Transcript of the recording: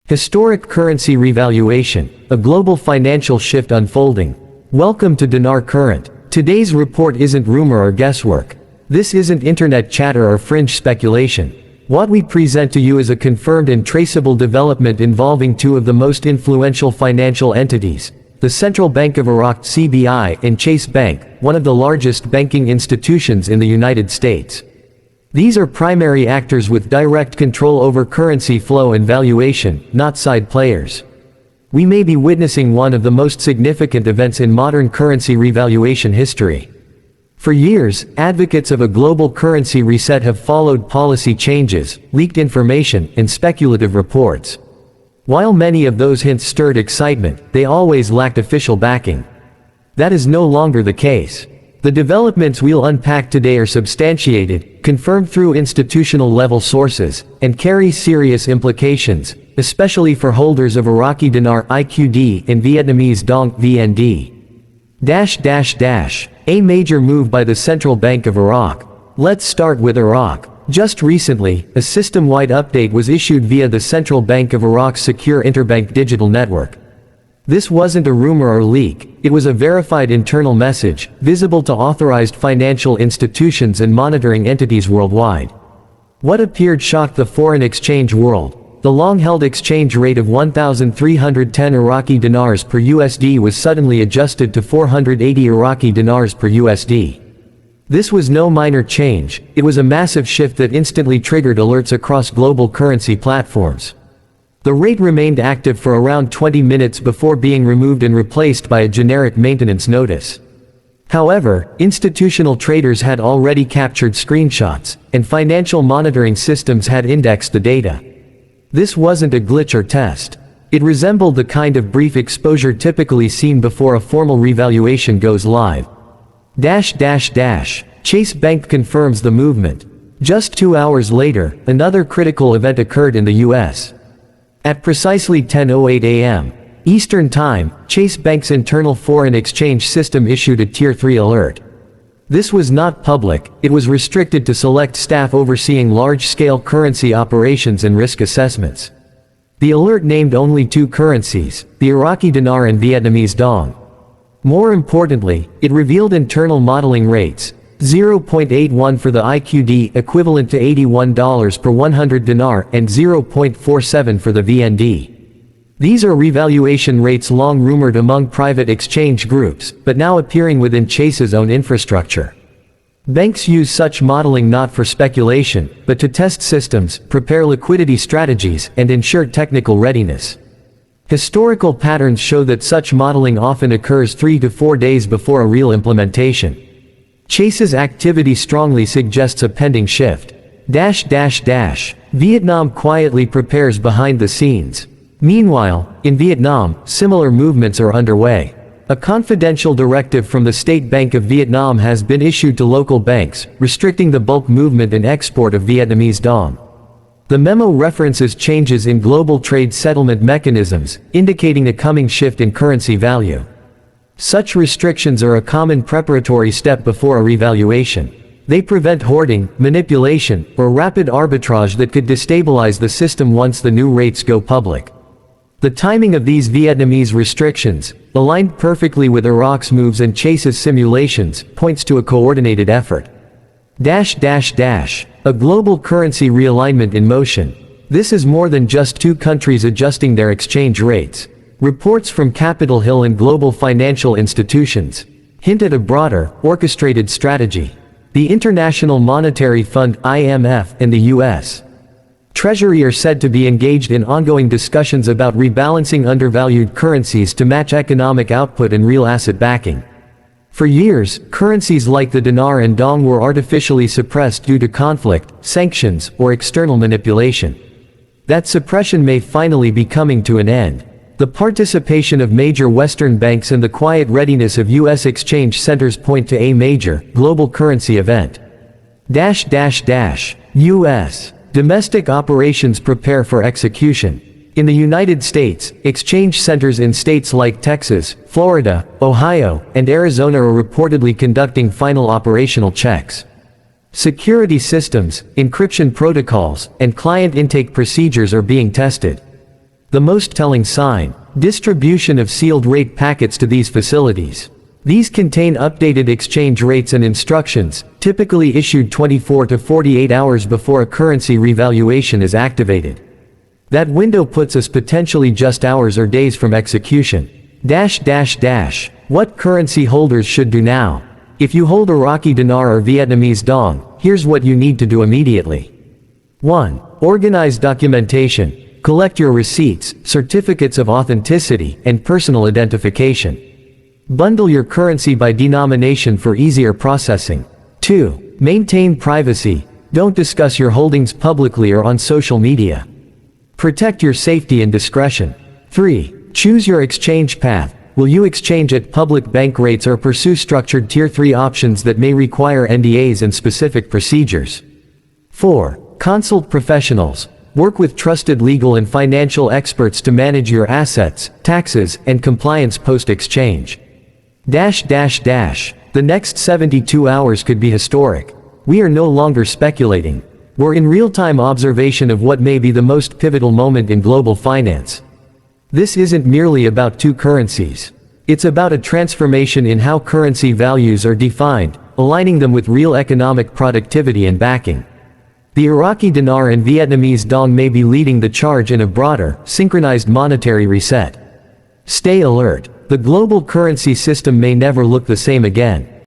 Historic currency revaluation, a global financial shift unfolding. Welcome to Dinar Current. Today's report isn't rumor or guesswork. This isn't internet chatter or fringe speculation. What we present to you is a confirmed and traceable development involving two of the most influential financial entities, the Central Bank of Iraq (CBI) and Chase Bank, one of the largest banking institutions in the United States. These are primary actors with direct control over currency flow and valuation, not side players. We may be witnessing one of the most significant events in modern currency revaluation history. For years, advocates of a global currency reset have followed policy changes, leaked information, and speculative reports. While many of those hints stirred excitement, they always lacked official backing. That is no longer the case. The developments we'll unpack today are substantiated, confirmed through institutional-level sources, and carry serious implications, especially for holders of Iraqi Dinar (IQD) and Vietnamese Dong (VND). A major move by the Central Bank of Iraq. Let's start with Iraq. Just recently, a system-wide update was issued via the Central Bank of Iraq's secure interbank digital network. This wasn't a rumor or leak, it was a verified internal message, visible to authorized financial institutions and monitoring entities worldwide. What appeared shocked the foreign exchange world. The long-held exchange rate of 1,310 Iraqi dinars per USD was suddenly adjusted to 480 Iraqi dinars per USD. This was no minor change, it was a massive shift that instantly triggered alerts across global currency platforms. The rate remained active for around 20 minutes before being removed and replaced by a generic maintenance notice. However, institutional traders had already captured screenshots, and financial monitoring systems had indexed the data. This wasn't a glitch or test. It resembled the kind of brief exposure typically seen before a formal revaluation goes live. Chase Bank confirms the movement. Just 2 hours later, another critical event occurred in the U.S. At precisely 10:08 a.m. Eastern Time, Chase Bank's internal foreign exchange system issued a Tier 3 alert. This was not public, it was restricted to select staff overseeing large-scale currency operations and risk assessments. The alert named only two currencies, the Iraqi Dinar and Vietnamese Dong. More importantly, it revealed internal modeling rates, 0.81 for the IQD equivalent to $81 per 100 dinar and 0.47 for the VND. These are revaluation rates long rumored among private exchange groups, but now appearing within Chase's own infrastructure. Banks use such modeling not for speculation, but to test systems, prepare liquidity strategies, and ensure technical readiness. Historical patterns show that such modeling often occurs 3 to 4 days before a real implementation. Chase's activity strongly suggests a pending shift. Vietnam quietly prepares behind the scenes. Meanwhile, in Vietnam, similar movements are underway. A confidential directive from the State Bank of Vietnam has been issued to local banks, restricting the bulk movement and export of Vietnamese Dong. The memo references changes in global trade settlement mechanisms, indicating a coming shift in currency value. Such restrictions are a common preparatory step before a revaluation. They prevent hoarding, manipulation, or rapid arbitrage that could destabilize the system once the new rates go public. The timing of these Vietnamese restrictions, aligned perfectly with Iraq's moves and Chase's simulations, points to a coordinated effort. A global currency realignment in motion. This is more than just two countries adjusting their exchange rates. Reports from Capitol Hill and global financial institutions hint at a broader, orchestrated strategy. The International Monetary Fund (IMF) and the U.S. Treasury are said to be engaged in ongoing discussions about rebalancing undervalued currencies to match economic output and real asset backing. For years, currencies like the dinar and dong were artificially suppressed due to conflict, sanctions, or external manipulation. That suppression may finally be coming to an end. The participation of major Western banks and the quiet readiness of U.S. exchange centers point to a major, global currency event. U.S. Domestic operations prepare for execution. In the United States, exchange centers in states like Texas, Florida, Ohio, and Arizona are reportedly conducting final operational checks. Security systems, encryption protocols, and client intake procedures are being tested. The most telling sign: distribution of sealed rate packets to these facilities. These contain updated exchange rates and instructions, typically issued 24 to 48 hours before a currency revaluation is activated. That window puts us potentially just hours or days from execution. What currency holders should do now. If you hold Iraqi Dinar or Vietnamese Dong, here's what you need to do immediately. 1. Organize documentation. Collect your receipts, certificates of authenticity, and personal identification. Bundle your currency by denomination for easier processing. 2. Maintain privacy. Don't discuss your holdings publicly or on social media. Protect your safety and discretion. 3. Choose your exchange path. Will you exchange at public bank rates or pursue structured Tier 3 options that may require NDAs and specific procedures? 4. Consult professionals. Work with trusted legal and financial experts to manage your assets, taxes, and compliance post-exchange. The next 72 hours could be historic. We are no longer speculating. We're in real-time observation of what may be the most pivotal moment in global finance. This isn't merely about two currencies. It's about a transformation in how currency values are defined, aligning them with real economic productivity and backing. The Iraqi Dinar and Vietnamese Dong may be leading the charge in a broader, synchronized monetary reset. Stay alert. The global currency system may never look the same again.